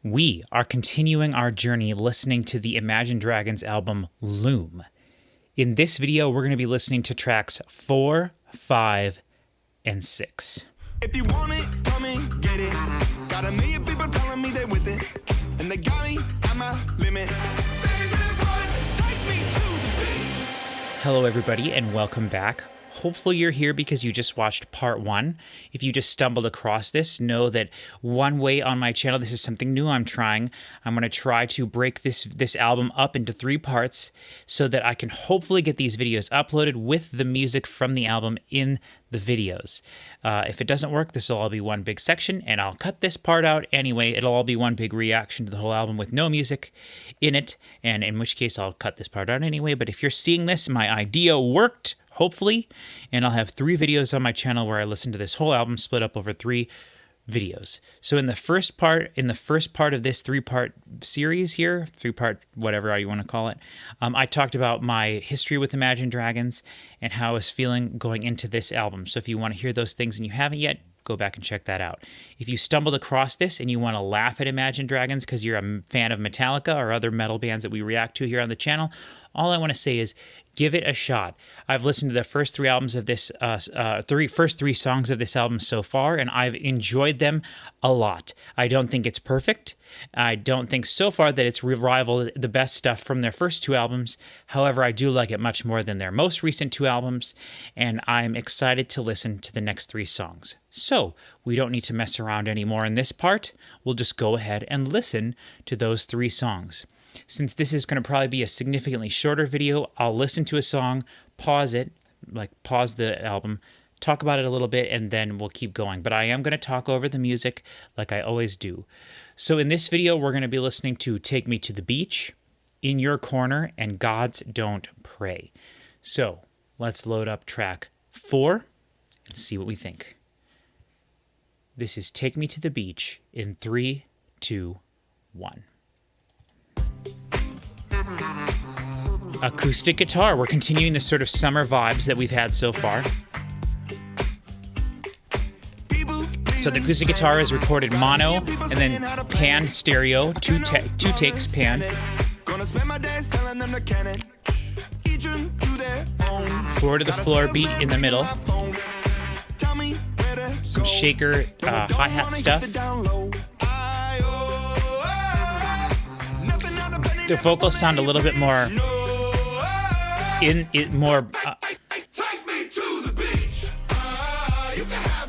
We are continuing our journey listening to the Imagine Dragons album LOOM. In this video, we're going to be listening to tracks 4, 5, and 6. If you want it, come and get it. Got a million people telling me they with it, and they got me at my limit. Take me to the beach. Hello, everybody, and welcome back. Hopefully you're here because you just watched part 1. If you just stumbled across this, know that one way on my channel, this is something new I'm trying. I'm going to try to break this album up into 3 parts so that I can hopefully get these videos uploaded with the music from the album in the videos. If it doesn't work, this will all be one big section, and I'll cut this part out anyway. It'll all be one big reaction to the whole album with no music in it, and in which case I'll cut this part out anyway. But if you're seeing this, my idea worked. Hopefully, and I'll have 3 videos on my channel where I listen to this whole album split up over 3 videos. So in the first part of this 3-part series here, 3-part whatever you want to call it, I talked about my history with Imagine Dragons and how I was feeling going into this album. So if you want to hear those things and you haven't yet, go back and check that out. If you stumbled across this and you want to laugh at Imagine Dragons because you're a fan of Metallica or other metal bands that we react to here on the channel, all I want to say is give it a shot. I've listened to the first 3 albums of this, first 3 songs of this album so far, and I've enjoyed them a lot. I don't think it's perfect. I don't think so far that it's rivaled the best stuff from their first 2 albums. However, I do like it much more than their most recent 2 albums, and I'm excited to listen to the next 3 songs. So, we don't need to mess around anymore in this part. We'll just go ahead and listen to those 3 songs. Since this is going to probably be a significantly shorter video, I'll listen to a song, pause it, pause the album, talk about it a little bit, and then we'll keep going. But I am going to talk over the music like I always do. So in this video, we're going to be listening to Take Me to the Beach, In Your Corner, and Gods Don't Pray. So let's load up track 4 and see what we think. This is Take Me to the Beach in 3, 2, 1. Acoustic guitar. We're continuing the sort of summer vibes that we've had so far. So the acoustic guitar is recorded mono and then pan stereo, two takes pan. 4 to the floor beat in the middle. Some shaker hi-hat stuff. The vocals sound a little bit more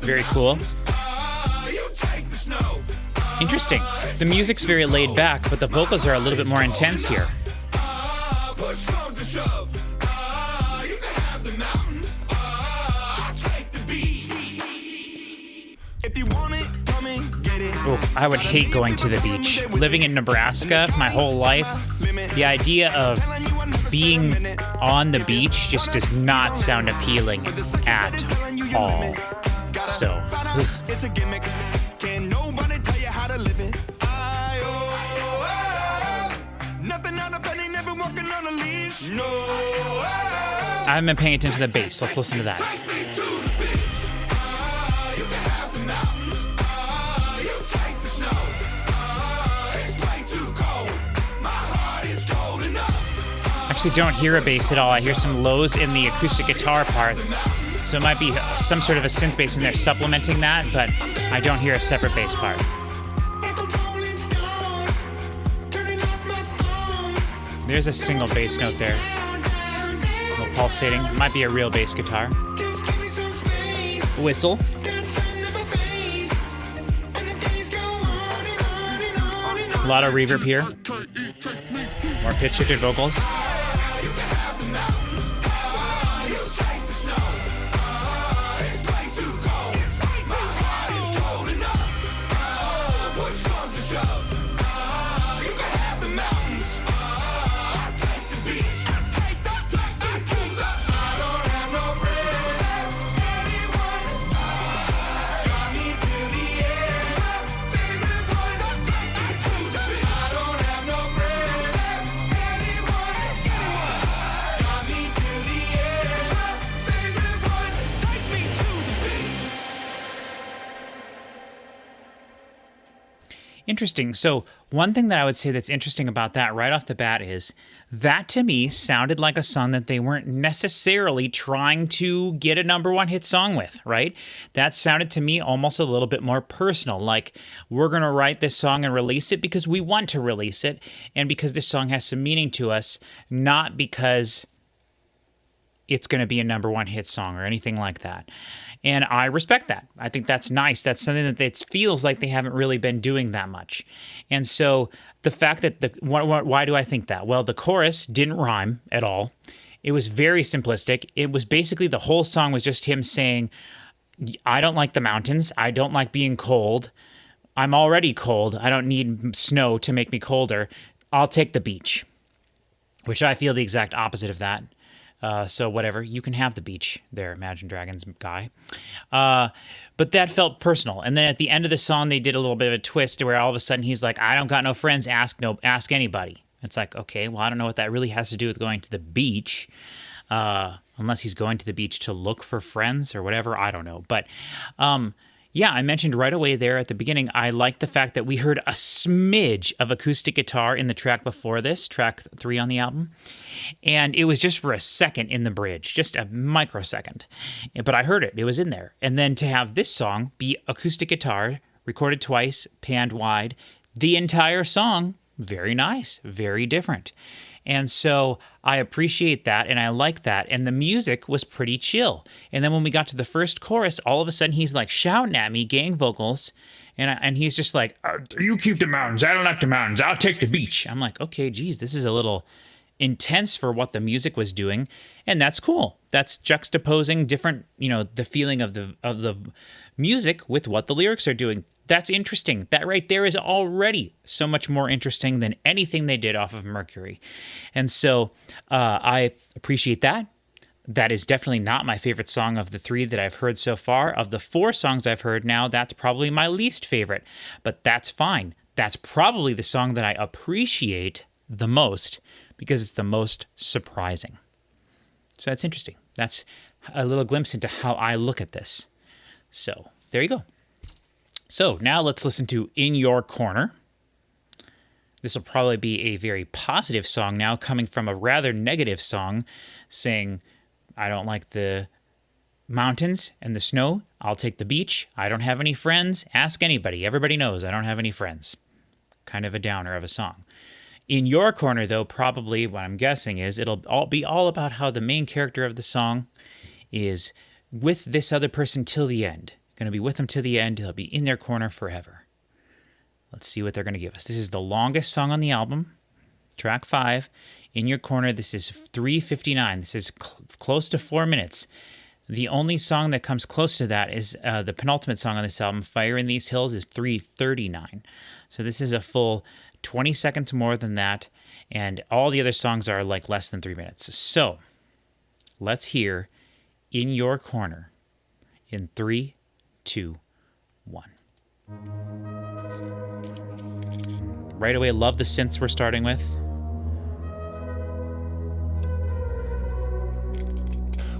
very cool. Interesting. The music's very laid back, but the vocals are a little bit more intense here. Oh, I would hate going to the beach. Living in Nebraska my whole life, the idea of being on the beach just does not sound appealing at all. So, I haven't been paying attention to the bass. Let's listen to that. Actually don't hear a bass at all. I hear some lows in the acoustic guitar part. So it might be some sort of a synth bass in there supplementing that, but I don't hear a separate bass part. There's a single bass note there. A little pulsating. It might be a real bass guitar. Whistle. A lot of reverb here. More pitch-shifted vocals. Interesting. So one thing that I would say that's interesting about that right off the bat is that to me sounded like a song that they weren't necessarily trying to get a number one hit song with, right? That sounded to me almost a little bit more personal, like we're going to write this song and release it because we want to release it and because this song has some meaning to us, not because it's going to be a number one hit song or anything like that. And I respect that. I think that's nice. That's something that it feels like they haven't really been doing that much. And so the fact that why do I think that? Well, the chorus didn't rhyme at all. It was very simplistic. It was basically the whole song was just him saying, I don't like the mountains. I don't like being cold. I'm already cold. I don't need snow to make me colder. I'll take the beach, which I feel the exact opposite of that. So whatever, you can have the beach there, Imagine Dragons guy. But that felt personal. And then at the end of the song, they did a little bit of a twist where all of a sudden he's like, I don't got no friends, ask anybody. It's like, okay, well, I don't know what that really has to do with going to the beach, unless he's going to the beach to look for friends or whatever, I don't know. But yeah, I mentioned right away there at the beginning, I like the fact that we heard a smidge of acoustic guitar in the track before this, track 3 on the album. And it was just for a second in the bridge, just a microsecond. But I heard it. It was in there. And then to have this song be acoustic guitar, recorded twice, panned wide, the entire song, very nice, very different. And so I appreciate that, and I like that. And the music was pretty chill. And then when we got to the first chorus, all of a sudden he's like shouting at me, gang vocals, and he's just like, you keep the mountains, I don't like the mountains, I'll take the beach. I'm like, okay, geez, this is a little intense for what the music was doing, and that's cool. That's juxtaposing different, the feeling of the music with what the lyrics are doing. That's interesting. That right there is already so much more interesting than anything they did off of Mercury. And so I appreciate that. That is definitely not my favorite song of the 3 that I've heard so far. Of the 4 songs I've heard now, that's probably my least favorite. But that's fine. That's probably the song that I appreciate the most because it's the most surprising. So that's interesting. That's a little glimpse into how I look at this. So there you go. So now let's listen to In Your Corner. This will probably be a very positive song now, coming from a rather negative song saying, I don't like the mountains and the snow. I'll take the beach. I don't have any friends. Ask anybody. Everybody knows I don't have any friends. Kind of a downer of a song. In Your Corner, though, probably what I'm guessing is it'll be all about how the main character of the song is with this other person till the end. Going to be with them to the end. He'll be in their corner forever. Let's see what they're going to give us. This is the longest song on the album, track 5. In Your Corner, this is 3:59. This is close to 4 minutes. The only song that comes close to that is the penultimate song on this album, Fire in These Hills, is 3:39. So this is a full 20 seconds more than that, and all the other songs are like less than 3 minutes. So let's hear In Your Corner in 3, 2, 1. Right away, love the synths we're starting with.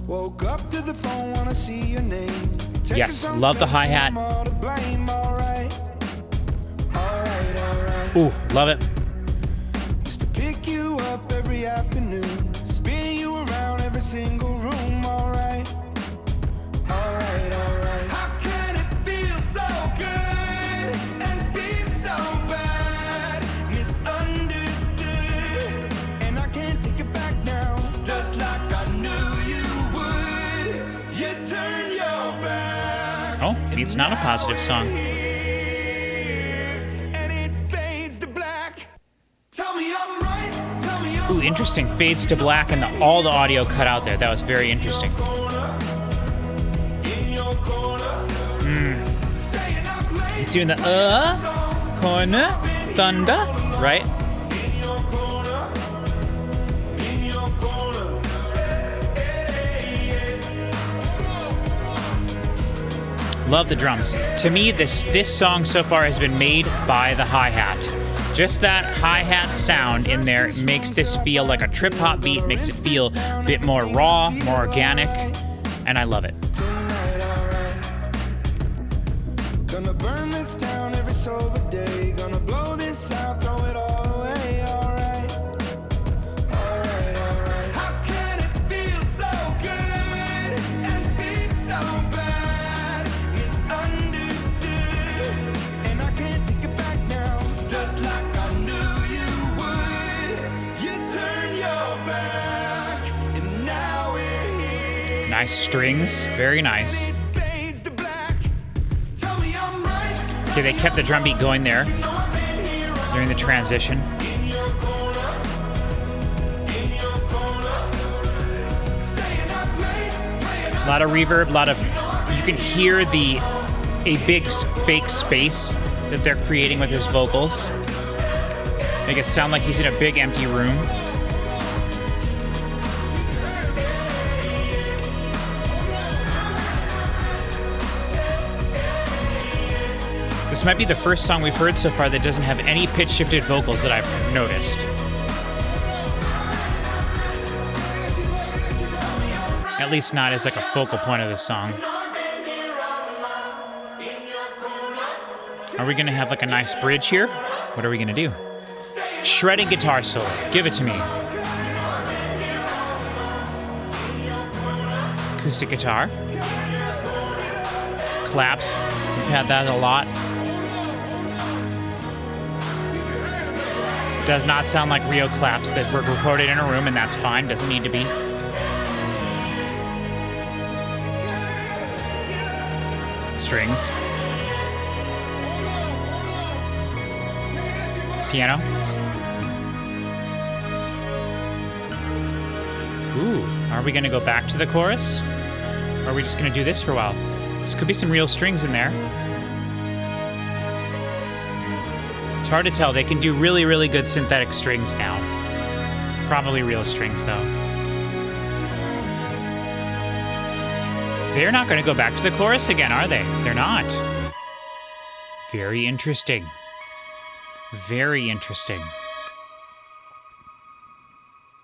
Woke up to the phone, wanna see your name. Yes, love the hi-hat. Ooh, love it. Used to pick you up every afternoon, spin you around every single room. Alright. How can it feel so good and be so bad? Misunderstood, and I can't take it back now. Just like I knew you would, you turn your back. Oh, it's not a positive song. Ooh, interesting. Fades to black and all the audio cut out there. That was very interesting. He's doing the corner, thunder, right? Love the drums. To me, this song so far has been made by the hi-hat. Just that hi-hat sound in there makes this feel like a trip-hop beat, makes it feel a bit more raw, more organic, and I love it. Gonna burn this down every solar day. Gonna nice strings. Very nice. fades to black. Tell me I'm right. Okay, they kept the drum beat going there during the transition. In your corner. In your corner. Staying up late. Playing A lot of reverb, a lot of... You can hear a big fake space that they're creating with his vocals. Make it sound like he's in a big empty room. This might be the first song we've heard so far that doesn't have any pitch-shifted vocals that I've noticed. At least not as like a focal point of the song. Are we gonna have like a nice bridge here? What are we gonna do? Shredding guitar solo. Give it to me. Acoustic guitar. Claps. We've had that a lot. Does not sound like real claps that were recorded in a room, and that's fine. Doesn't need to be. Strings. Piano. Ooh, are we gonna go back to the chorus? Or are we just gonna do this for a while? This could be some real strings in there. It's hard to tell. They can do really, really good synthetic strings now. Probably real strings, though. They're not going to go back to the chorus again, are they? They're not. Very interesting. Very interesting.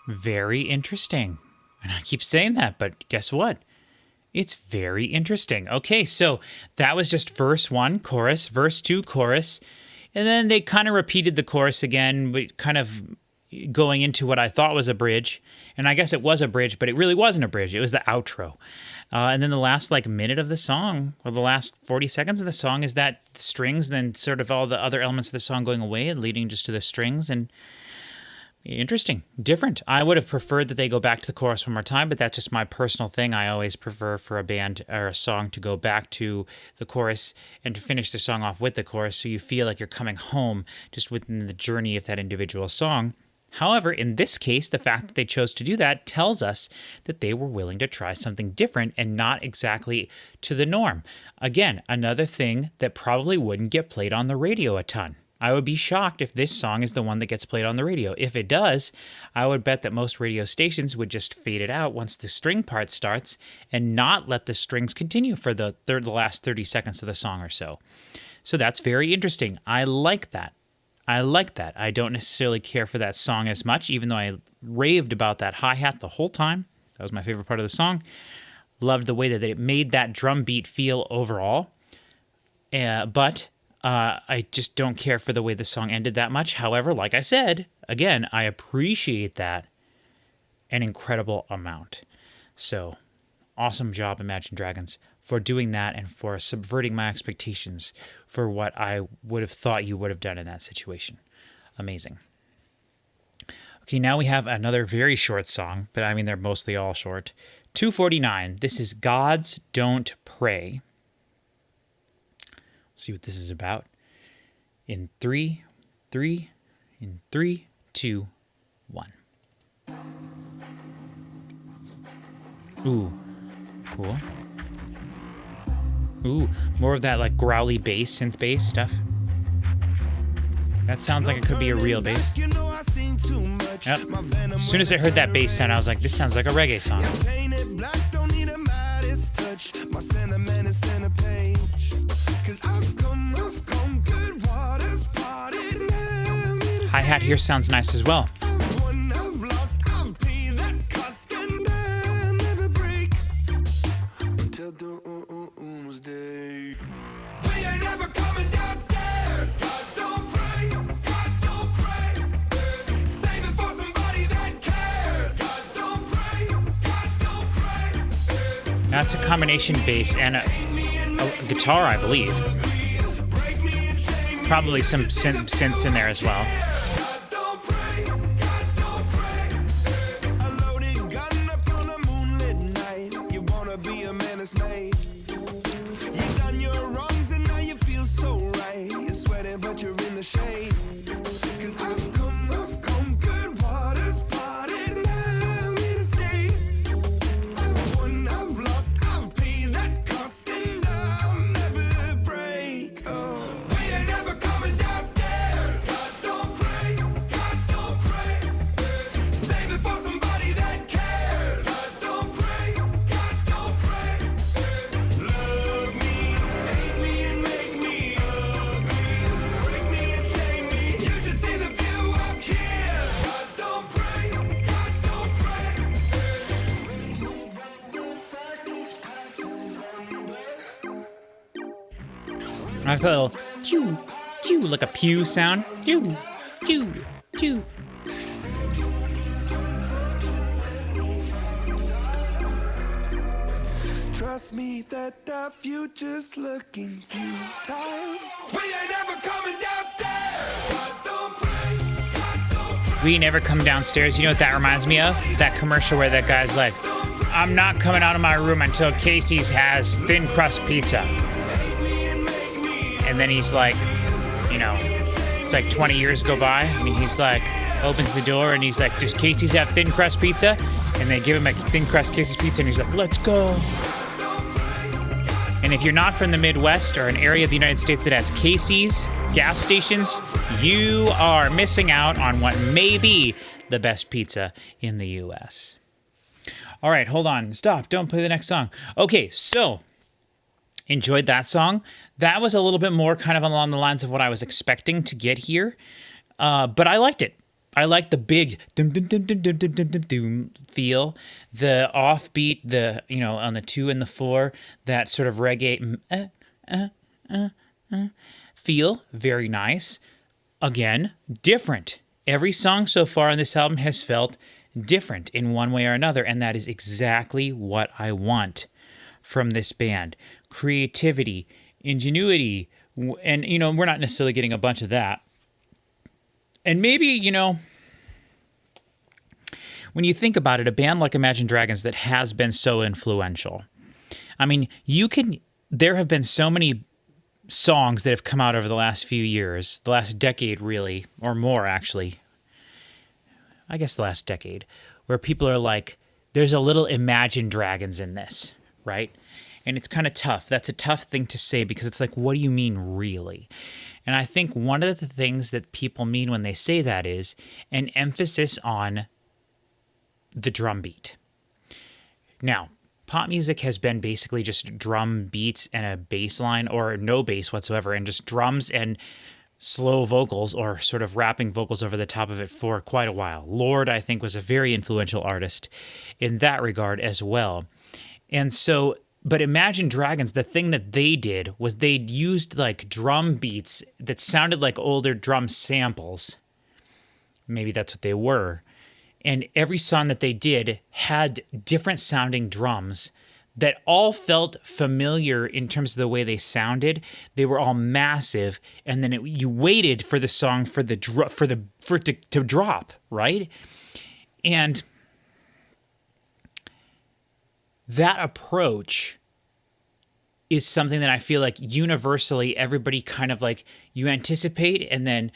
Very interesting. And I keep saying that, but guess what? It's very interesting. Okay, so that was just verse 1, chorus, verse 2, chorus. And then they kind of repeated the chorus again, but kind of going into what I thought was a bridge. And I guess it was a bridge, but it really wasn't a bridge. It was the outro. And then the last minute of the song, or the last 40 seconds of the song, is that strings, then sort of all the other elements of the song going away and leading just to the strings. And interesting, different. I would have preferred that they go back to the chorus one more time, but that's just my personal thing. I always prefer for a band or a song to go back to the chorus and to finish the song off with the chorus, so you feel like you're coming home just within the journey of that individual song. However, in this case, the fact that they chose to do that tells us that they were willing to try something different and not exactly to the norm. Again, another thing that probably wouldn't get played on the radio a ton. I would be shocked if this song is the one that gets played on the radio. If it does, I would bet that most radio stations would just fade it out once the string part starts and not let the strings continue for the last 30 seconds of the song or so. So that's very interesting. I like that. I don't necessarily care for that song as much, even though I raved about that hi-hat the whole time. That was my favorite part of the song. Loved the way that it made that drum beat feel overall. But I just don't care for the way the song ended that much. However, like I said, again, I appreciate that an incredible amount. So, awesome job, Imagine Dragons, for doing that and for subverting my expectations for what I would have thought you would have done in that situation. Amazing. Okay, now we have another very short song, but I mean, they're mostly all short. 2:49. This is Gods Don't Pray. See what this is about. In 3, 2, 1. Ooh, cool. Ooh, more of that like growly bass, synth bass stuff. That sounds like it could be a real bass. Yep. As soon as I heard that bass sound, I was like, this sounds like a reggae song. Hi-hat here sounds nice as well. That's a combination bass and a guitar, I believe. Probably some synths in there as well. I thought a little pew, pew, like a pew sound. Pew, pew, pew. Trust me that the future's looking futile. We ain't ever coming downstairs. Gods don't pray. Gods don't pray. We never come downstairs. You know what that reminds me of? That commercial where that guy's like, I'm not coming out of my room until Casey's has thin crust pizza. And then he's like, you know, it's like 20 years go by. And he's like, opens the door and he's like, does Casey's have thin crust pizza? And they give him a thin crust Casey's pizza and he's like, let's go. And if you're not from the Midwest or an area of the United States that has Casey's gas stations, you are missing out on what may be the best pizza in the U.S. All right, hold on. Stop. Don't play the next song. Okay, so enjoyed that song. That was a little bit more kind of along the lines of what I was expecting to get here, but I liked it. I like the big dum dum dum dum dum dum dum dum dum feel, the offbeat, the on the 2 and the 4, that sort of reggae feel, very nice. Again, different. Every song so far on this album has felt different in one way or another, and that is exactly what I want from this band. Creativity, ingenuity, and we're not necessarily getting a bunch of that. And maybe, when you think about it, a band like Imagine Dragons that has been so influential. I mean, there have been so many songs that have come out over the last few years, the last decade really, or more actually. I guess the last decade, where people are like, there's a little Imagine Dragons in this, right? And it's kind of tough. That's a tough thing to say because it's like, what do you mean really? And I think one of the things that people mean when they say that is an emphasis on the drum beat. Now, pop music has been basically just drum beats and a bass line, or no bass whatsoever, and just drums and slow vocals or sort of rapping vocals over the top of it for quite a while. Lord, I think, was a very influential artist in that regard as well. And so, but Imagine Dragons, the thing that they did was they used like drum beats that sounded like older drum samples. Maybe that's what they were. And every song that they did had different sounding drums that all felt familiar in terms of the way they sounded. They were all massive, and then you waited for the song for it to drop, right? And that approach is something that I feel like universally everybody kind of like you anticipate, and then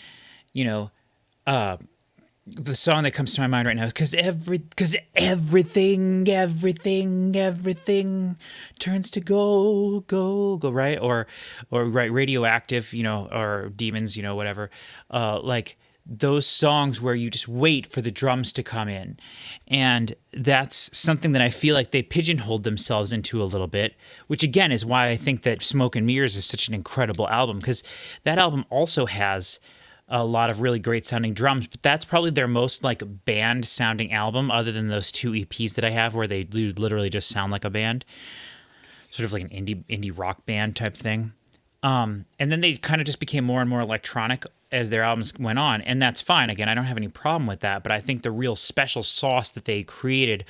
the song that comes to my mind right now is because everything turns to gold, right? Or right, Radioactive, or Demons, whatever. Like those songs where you just wait for the drums to come in. And that's something that I feel like they pigeonholed themselves into a little bit, which again is why I think that Smoke and Mirrors is such an incredible album, because that album also has a lot of really great sounding drums, but that's probably their most like band sounding album, other than those 2 EPs that I have where they literally just sound like a band, sort of like an indie rock band type thing. And then they kind of just became more and more electronic as their albums went on, and that's fine. Again, I don't have any problem with that, but I think the real special sauce that they created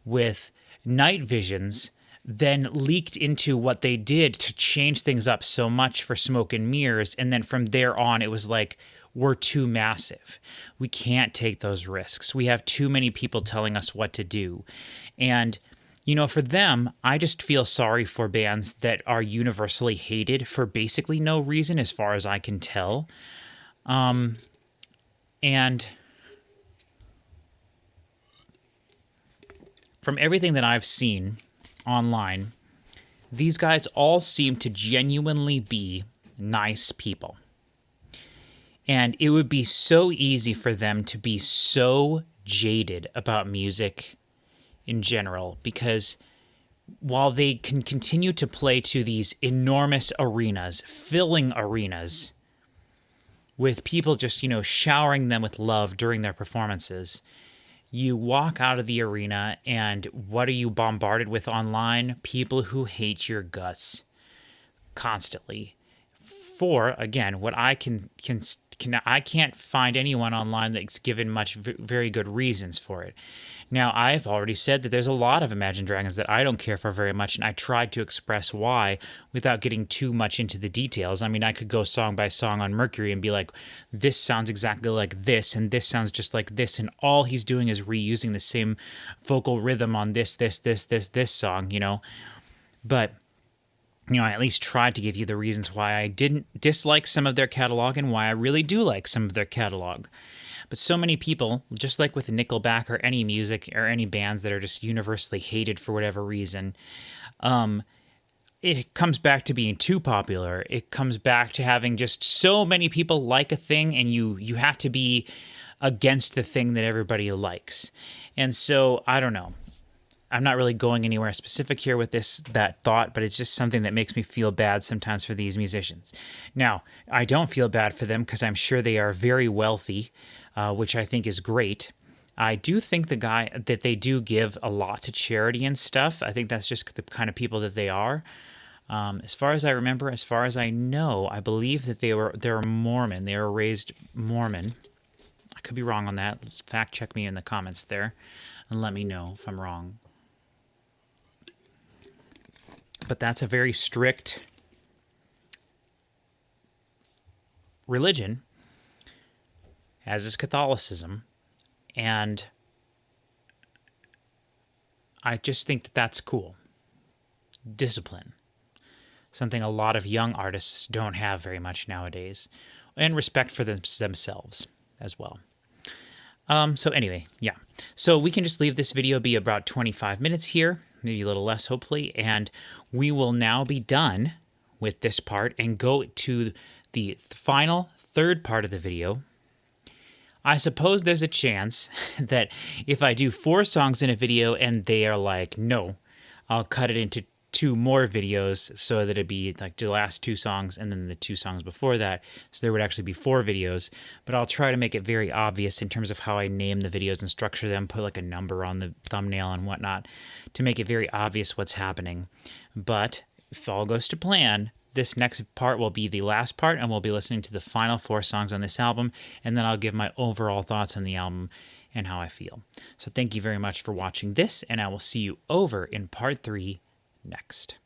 with Night Visions then leaked into what they did to change things up so much for Smoke and Mirrors, and then from there on it was like, we're too massive. We can't take those risks. We have too many people telling us what to do. And, for them, I just feel sorry for bands that are universally hated for basically no reason, as far as I can tell. And from everything that I've seen online, these guys all seem to genuinely be nice people. And it would be so easy for them to be so jaded about music in general, because while they can continue to play to these enormous arenas, filling arenas, with people just, showering them with love during their performances, you walk out of the arena and what are you bombarded with online? People who hate your guts constantly, for, again, what I I can't find anyone online that's given very good reasons for it. Now, I've already said that there's a lot of Imagine Dragons that I don't care for very much, and I tried to express why without getting too much into the details. I mean, I could go song by song on Mercury and be like, this sounds exactly like this, and this sounds just like this, and all he's doing is reusing the same vocal rhythm on this song, you know? But I at least tried to give you the reasons why I didn't dislike some of their catalog and why I really do like some of their catalog. But so many people, just like with Nickelback or any music or any bands that are just universally hated for whatever reason, it comes back to being too popular. It comes back to having just so many people like a thing, and you have to be against the thing that everybody likes. And so, I don't know. I'm not really going anywhere specific here with that thought, but it's just something that makes me feel bad sometimes for these musicians. Now, I don't feel bad for them because I'm sure they are very wealthy, which I think is great. I do think that they do give a lot to charity and stuff. I think that's just the kind of people that they are. As far as I remember, as far as I know, I believe that they're Mormon. They were raised Mormon. I could be wrong on that. Fact check me in the comments there and let me know if I'm wrong. But that's a very strict religion, as is Catholicism. And I just think that that's cool. Discipline. Something a lot of young artists don't have very much nowadays. And respect for themselves as well. So anyway, yeah. So we can just leave this video be about 25 minutes here. Maybe a little less, hopefully, and we will now be done with this part and go to the final third part of the video. I suppose there's a chance that if I do 4 songs in a video and they are like, no, I'll cut it into 2 more videos so that it'd be like the last 2 songs and then the 2 songs before that. So there would actually be 4 videos, but I'll try to make it very obvious in terms of how I name the videos and structure them, put like a number on the thumbnail and whatnot to make it very obvious what's happening. But if all goes to plan, this next part will be the last part and we'll be listening to the final 4 songs on this album, and then I'll give my overall thoughts on the album and how I feel. So thank you very much for watching this, and I will see you over in part 3 next.